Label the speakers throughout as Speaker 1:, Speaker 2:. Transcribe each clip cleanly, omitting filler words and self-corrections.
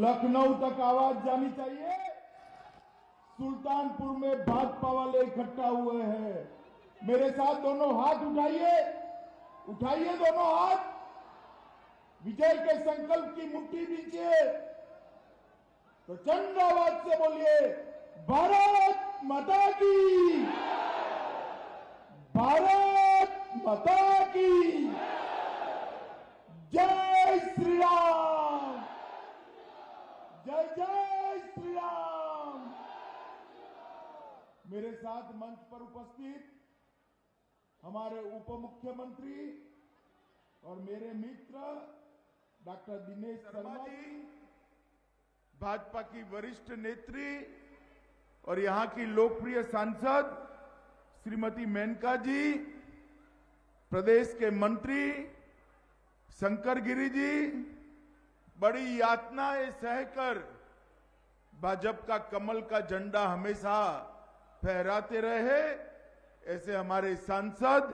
Speaker 1: लखनऊ तक आवाज जानी चाहिए। सुल्तानपुर में भाजपा वाले इकट्ठा हुए हैं। मेरे साथ दोनों हाथ उठाइए, उठाइए दोनों हाथ, विजय के संकल्प की मुट्ठी दीजिए। तो चंड आवाज से बोलिए, भारत माता की, भारत माता की जय श्री राम, जय जय श्री राम। मेरे साथ मंच पर उपस्थित हमारे उप मुख्यमंत्री और मेरे मित्र डॉक्टर दिनेश शर्मा जी, भाजपा की वरिष्ठ नेत्री और यहां की लोकप्रिय सांसद श्रीमती मेनका जी, प्रदेश के मंत्री शंकर गिरी जी, बड़ी यातनाएं सहकर भाजपा का कमल का झंडा हमेशा फहराते रहे, ऐसे हमारे सांसद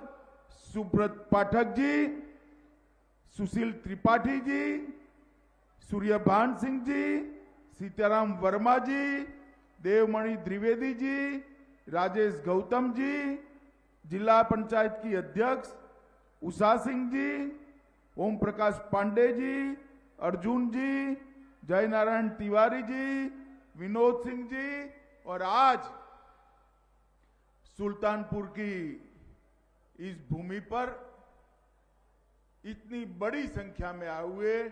Speaker 1: सुब्रत पाठक जी, सुशील त्रिपाठी जी, सूर्यभान सिंह जी, सीताराम वर्मा जी, देवमणि द्विवेदी जी, राजेश गौतम जी, जिला पंचायत की अध्यक्ष उषा सिंह जी, ओम प्रकाश पांडे जी, अर्जुन जी, जय नारायण तिवारी जी, विनोद सिंह जी, और आज सुल्तानपुर की इस भूमि पर इतनी बड़ी संख्या में आए हुए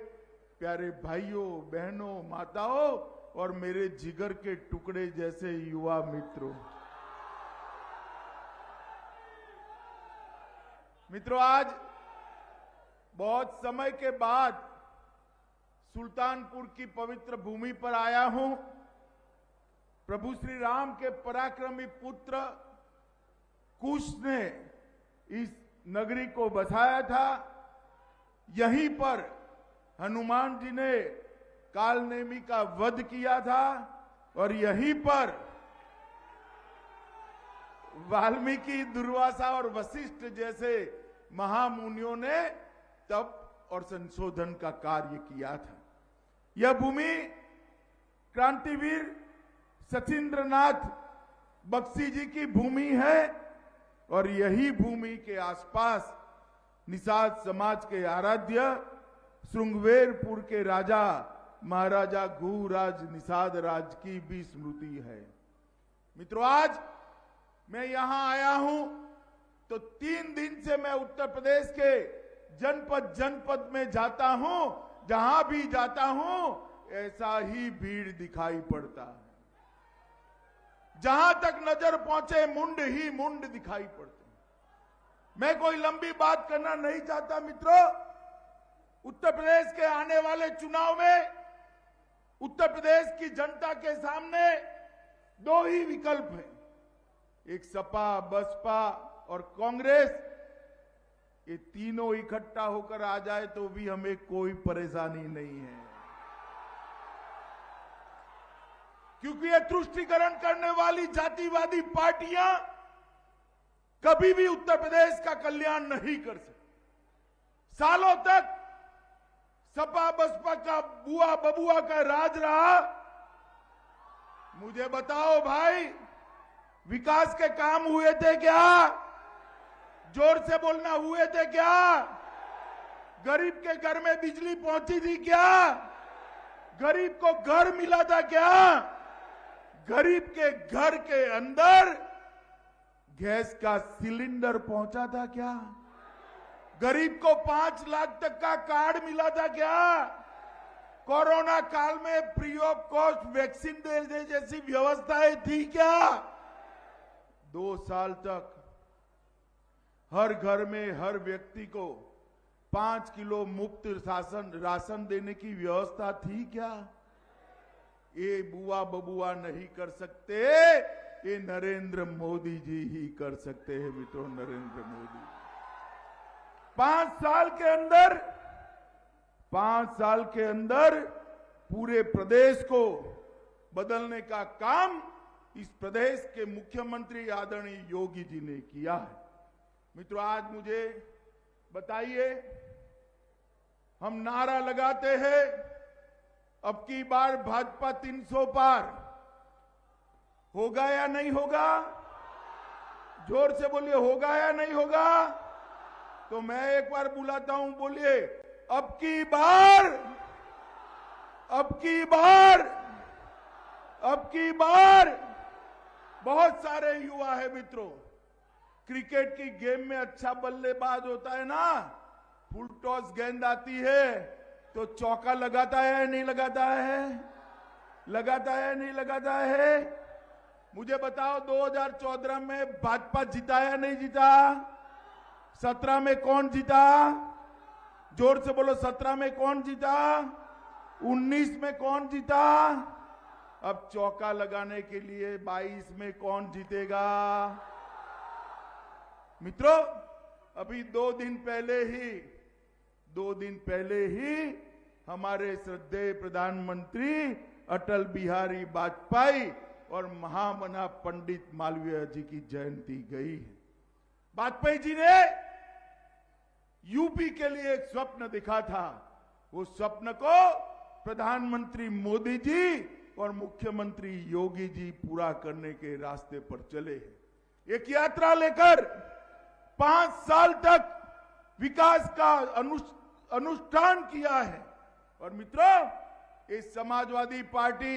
Speaker 1: प्यारे भाइयों, बहनों, माताओं और मेरे जिगर के टुकड़े जैसे युवा मित्रों। मित्रों, आज बहुत समय के बाद सुल्तानपुर की पवित्र भूमि पर आया हूं। प्रभु श्री राम के पराक्रमी पुत्र कुश ने इस नगरी को बसाया था। यहीं पर हनुमान जी ने कालनेमी का वध किया था और यहीं पर वाल्मीकि, दुर्वासा और वशिष्ठ जैसे महामुनियों ने तप और संशोधन का कार्य किया था। यह भूमि क्रांतिवीर सचिंद्रनाथ बख्शी जी की भूमि है और यही भूमि के आसपास निषाद समाज के आराध्य श्रृंगवेरपुर के राजा महाराजा घुराज निषाद राज की भी स्मृति है। मित्रों, आज मैं यहां आया हूं तो 3 दिन से मैं उत्तर प्रदेश के जनपद जनपद में जाता हूं। जहां भी जाता हूं ऐसा ही भीड़ दिखाई पड़ता है। जहां तक नजर पहुंचे मुंड ही मुंड दिखाई पड़ते हैं। मैं कोई लंबी बात करना नहीं चाहता मित्रों। उत्तर प्रदेश के आने वाले चुनाव में उत्तर प्रदेश की जनता के सामने 2 ही विकल्प हैं, एक सपा, बसपा और कांग्रेस। ये तीनों इकट्ठा होकर आ जाए तो भी हमें कोई परेशानी नहीं है, क्योंकि ये तुष्टीकरण करने वाली जातिवादी पार्टियां कभी भी उत्तर प्रदेश का कल्याण नहीं कर सकती। सालों तक सपा बसपा का बुआ बबुआ का राज रहा। मुझे बताओ भाई, विकास के काम हुए थे क्या? जोर से बोलना, हुए थे क्या? गरीब के घर में बिजली पहुंची थी क्या? गरीब को घर मिला था क्या? गरीब के घर के अंदर गैस का सिलेंडर पहुंचा था क्या? गरीब को 5 लाख तक का कार्ड मिला था क्या? कोरोना काल में फ्री ऑफ कॉस्ट वैक्सीन देने जैसी व्यवस्थाएं थी क्या? 2 साल तक हर घर में हर व्यक्ति को 5 किलो मुफ्त राशन देने की व्यवस्था थी क्या? ये बुआ बबुआ नहीं कर सकते, ये नरेंद्र मोदी जी ही कर सकते हैं मित्रों। नरेंद्र मोदी 5 साल के अंदर पूरे प्रदेश को बदलने का काम इस प्रदेश के मुख्यमंत्री आदरणीय योगी जी ने किया है। मित्रों, आज मुझे बताइए, हम नारा लगाते हैं अब की बार भाजपा 300 पार होगा या नहीं होगा? जोर से बोलिए, होगा या नहीं होगा? तो मैं एक बार बुलाता हूं, बोलिए अब की बार, अब की बार, अब की बार। बहुत सारे युवा है मित्रों, क्रिकेट की गेम में अच्छा बल्लेबाज होता है ना, फुल टॉस गेंद आती है तो चौका लगाता है या नहीं लगाता है? लगाता है नहीं लगाता है? मुझे बताओ 2014 में भाजपा जीता या नहीं जीता? 17 में कौन जीता? जोर से बोलो, 17 में कौन जीता? 19 में कौन जीता? अब चौका लगाने के लिए 22 में कौन जीतेगा? मित्रों, अभी 2 दिन पहले ही हमारे श्रद्धेय प्रधानमंत्री अटल बिहारी वाजपेयी और महामना पंडित मालवीय जी की जयंती गई है। वाजपेयी जी ने यूपी के लिए एक स्वप्न देखा था, वो स्वप्न को प्रधानमंत्री मोदी जी और मुख्यमंत्री योगी जी पूरा करने के रास्ते पर चले। एक यात्रा लेकर 5 साल तक विकास का अनुष्ठान किया है। और मित्रों, इस समाजवादी पार्टी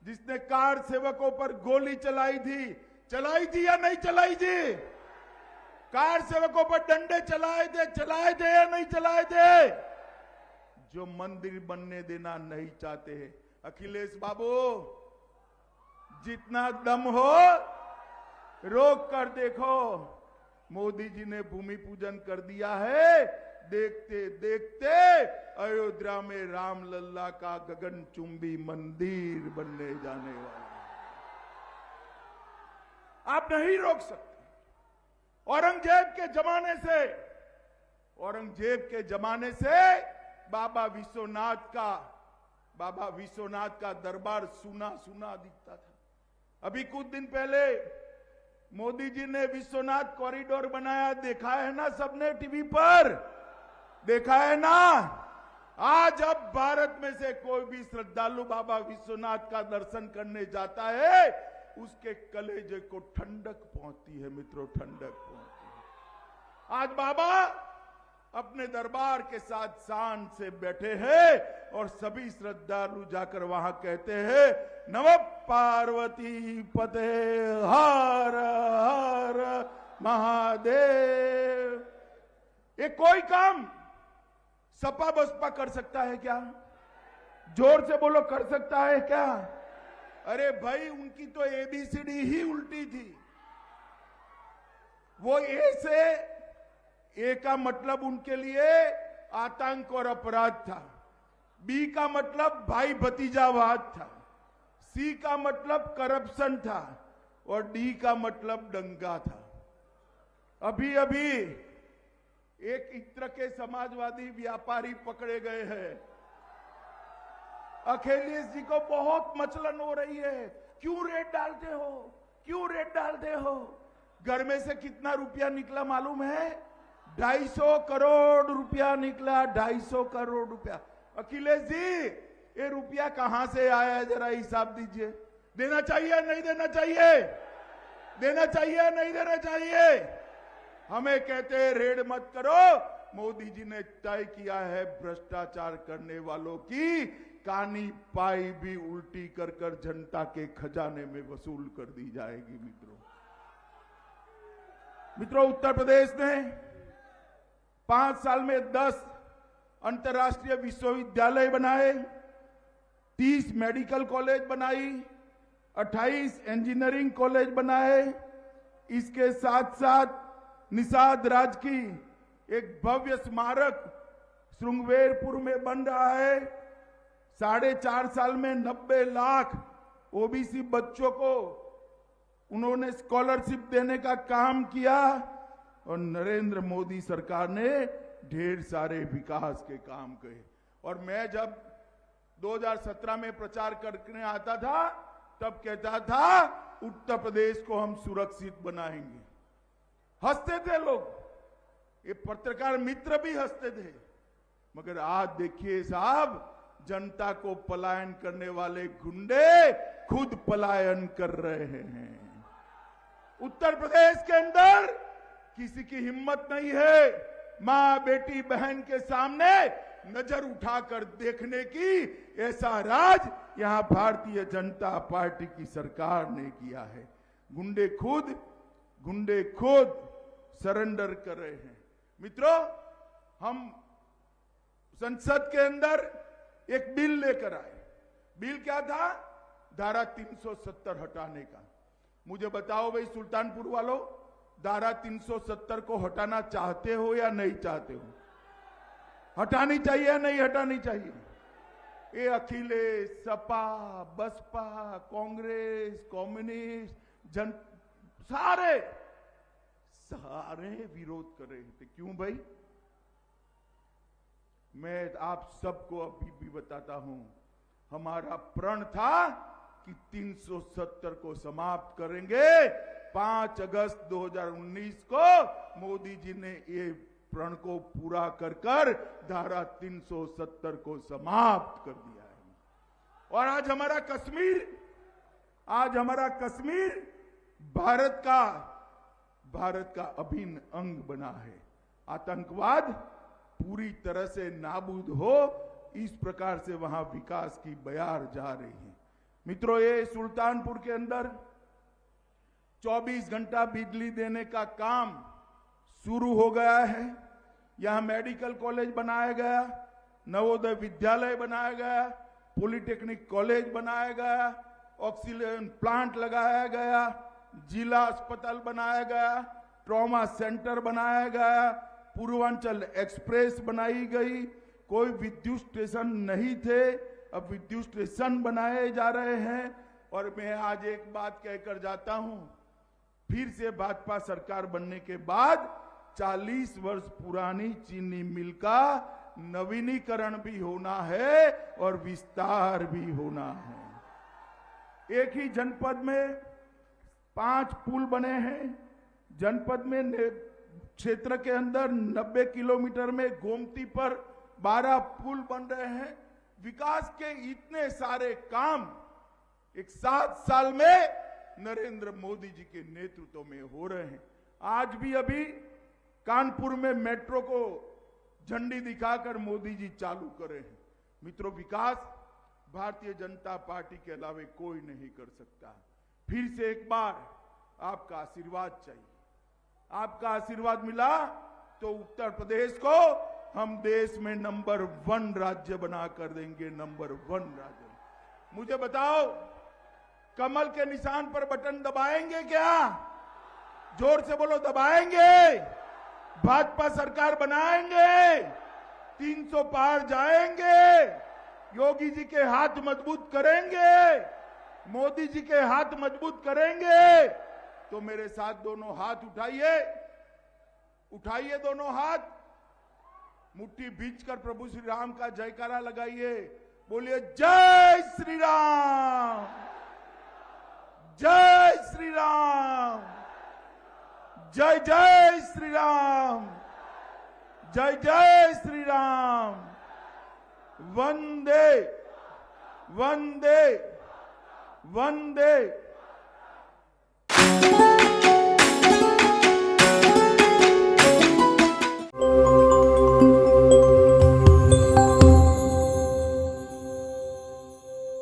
Speaker 1: जिसने कार सेवकों पर गोली चलाई थी या नहीं चलाई थी? कार सेवकों पर डंडे चलाए थे या नहीं चलाए थे? जो मंदिर बनने देना नहीं चाहते हैं। अखिलेश बाबू, जितना दम हो रोक कर देखो, मोदी जी ने भूमि पूजन कर दिया है। देखते देखते अयोध्या में रामलला का गगनचुंबी मंदिर बनने जाने वाला है। आप नहीं रोक सकते। औरंगजेब के जमाने से बाबा विश्वनाथ का दरबार सुना सुना दिखता था। अभी कुछ दिन पहले मोदी जी ने विश्वनाथ कॉरिडोर बनाया, देखा है ना सबने टीवी पर? देखा है ना? आज अब भारत में से कोई भी श्रद्धालु बाबा विश्वनाथ का दर्शन करने जाता है, उसके कलेजे को ठंडक पहुंचती है मित्रों, ठंडक पहुंचती है। आज बाबा अपने दरबार के साथ शान से बैठे हैं और सभी श्रद्धालु जाकर वहां कहते हैं, नमः पार्वती पते हर हर महादेव। ये कोई काम सपा बसपा कर सकता है क्या? जोर से बोलो, कर सकता है क्या? अरे भाई, उनकी तो एबीसीडी ही उल्टी थी। वो ए का मतलब उनके लिए आतंक और अपराध था, बी का मतलब भाई भतीजावाद था, सी का मतलब करप्शन था और डी का मतलब दंगा था। अभी अभी एक इत्र के समाजवादी व्यापारी पकड़े गए हैं। अखिलेश जी को बहुत मचलन हो रही है, क्यों रेट डालते हो, क्यों रेट डालते हो? घर में से कितना रुपया निकला मालूम है? 250 करोड़ रुपया निकला, 250 करोड़ रुपया। अखिलेश जी, ये रुपया कहां से आया है, जरा हिसाब दीजिए। देना चाहिए नहीं देना चाहिए? देना चाहिए नहीं देना चाहिए? हमें कहते हैं रेड मत करो, मोदी जी ने तय किया है भ्रष्टाचार करने वालों की कानी पाई भी उल्टी कर कर जनता के खजाने में वसूल कर दी जाएगी। मित्रों, उत्तर प्रदेश ने 5 साल में 10 अंतर्राष्ट्रीय विश्वविद्यालय बनाए, 30 मेडिकल कॉलेज बनाई, 28 इंजीनियरिंग कॉलेज बनाए। इसके साथ साथ निषाद राज की एक भव्य स्मारक श्रृंगवेरपुर में बन रहा है। 4.5 साल में 90 लाख ओबीसी बच्चों को उन्होंने स्कॉलरशिप देने का काम किया और नरेंद्र मोदी सरकार ने ढेर सारे विकास के काम किए। और मैं जब 2017 में प्रचार करने आता था, तब कहता था उत्तर प्रदेश को हम सुरक्षित बनाएंगे। हंसते थे लोग, ये पत्रकार मित्र भी हंसते थे। मगर आज देखिए साहब, जनता को पलायन करने वाले गुंडे खुद पलायन कर रहे हैं। उत्तर प्रदेश के अंदर किसी की हिम्मत नहीं है मां बेटी बहन के सामने नजर उठाकर देखने की। ऐसा राज यहां भारतीय जनता पार्टी की सरकार ने किया है। गुंडे खुद सरेंडर कर रहे हैं। मित्रों, हम संसद के अंदर एक बिल लेकर आए। बिल क्या था? धारा 370 हटाने का। मुझे बताओ भाई सुल्तानपुर वालों, धारा 370 को हटाना चाहते हो या नहीं चाहते हो? हटानी चाहिए या नहीं हटानी चाहिए? ये अखिलेश, सपा, बसपा, कांग्रेस, कम्युनिस्ट, सारे विरोध कर रहे थे। क्यों भाई? मैं आप सबको अभी भी बताता हूं, हमारा प्रण था कि 370 को समाप्त करेंगे। 5 अगस्त 2019 को मोदी जी ने ये प्रण को पूरा कर धारा 370 को समाप्त कर दिया है। और आज हमारा कश्मीर भारत का अभिन्न अंग बना है। आतंकवाद पूरी तरह से नाबूद हो, इस प्रकार से वहां विकास की बयार जा रही है। मित्रों, ये सुल्तानपुर के अंदर 24 घंटा बिजली देने का काम शुरू हो गया है। यहां मेडिकल कॉलेज बनाया गया, नवोदय विद्यालय बनाया गया, पॉलिटेक्निक कॉलेज बनाया गया, ऑक्सीजन प्लांट लगाया गया, जिला अस्पताल बनाया गया, ट्रॉमा सेंटर बनाया गया, पूर्वांचल एक्सप्रेस बनाई गई। कोई विद्युत स्टेशन नहीं थे, अब विद्युत स्टेशन बनाए जा रहे हैं। और मैं आज एक बात कहकर जाता हूं, फिर से भाजपा सरकार बनने के बाद 40 वर्ष पुरानी चीनी मिल का नवीनीकरण भी होना है और विस्तार भी होना है। एक ही जनपद में 5 पुल बने हैं। जनपद में क्षेत्र के अंदर 90 किलोमीटर में गोमती पर 12 पुल बन रहे हैं। विकास के इतने सारे काम एक 7 साल में नरेंद्र मोदी जी के नेतृत्व में हो रहे हैं। आज भी अभी कानपुर में मेट्रो को झंडी दिखाकर मोदी जी चालू करे हैं। मित्रों, विकास भारतीय जनता पार्टी के अलावे कोई नहीं कर सकता। फिर से एक बार आपका आशीर्वाद चाहिए। आपका आशीर्वाद मिला तो उत्तर प्रदेश को हम देश में नंबर 1 राज्य बना कर देंगे। नंबर 1 राज्य। मुझे बताओ, कमल के निशान पर बटन दबाएंगे क्या? जोर से बोलो, दबाएंगे? भाजपा सरकार बनाएंगे? 300 पार जाएंगे? योगी जी के हाथ मजबूत करेंगे? मोदी जी के हाथ मजबूत करेंगे? तो मेरे साथ दोनों हाथ उठाइए दोनों हाथ, मुट्ठी भींचकर प्रभु श्री राम का जयकारा लगाइए। बोलिए जय श्री राम, जय श्री राम, जय जय श्री राम, जय जय श्री राम। वंदे वंदे वंदे